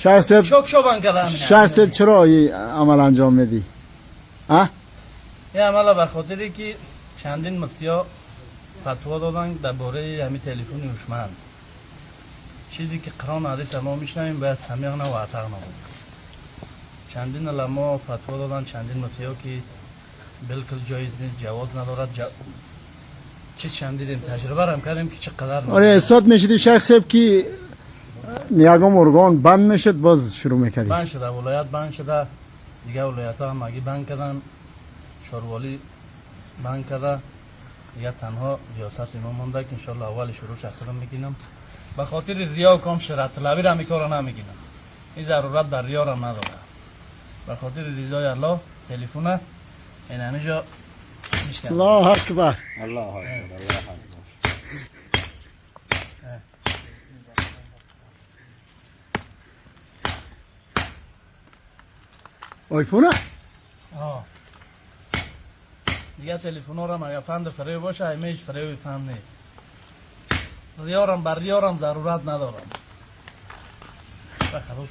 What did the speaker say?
شک شبان کردن شخص چرا این عمل انجام میدی؟ ها؟ این عمل به خاطری که چندین مفتیا فتوا دادن درباره همین تلفن هوشمند. چیزی که قرآن حدیث ما میشنویم باید سمیعنا و اطعنا بود. چندین علما فتوا دادن، چندین مفتیا که بالکل جایز نیست، جواز ندارد. چیز شنیدیم، تجربه هم کردیم که چقدر آره احساس میشدی شخص که یکم ارگان بند میشد باز شروع میکردی؟ بند شده، ولایت بند شده، دیگه ولایت ها هم اگه بند کردن، شاروالی بند کرده، دیگه تنها ریاست ما مونده که انشالله اول شروع شخصا میکنم. به خاطر ریا و کام شرط طلبی را میکارا نمیگیرم، این ضرورت بر ریا را نداره. به خاطر رضای الله تلفن این همینجا میشکنم. الله اکبر. الله اکبر. الله اکبر. آیفونه؟ آه دیگه تلفن ها را اگر فند فریو باشه همیش فریو فند نیست. ریارم بر ریارم ضرورت ندارم. بخلاص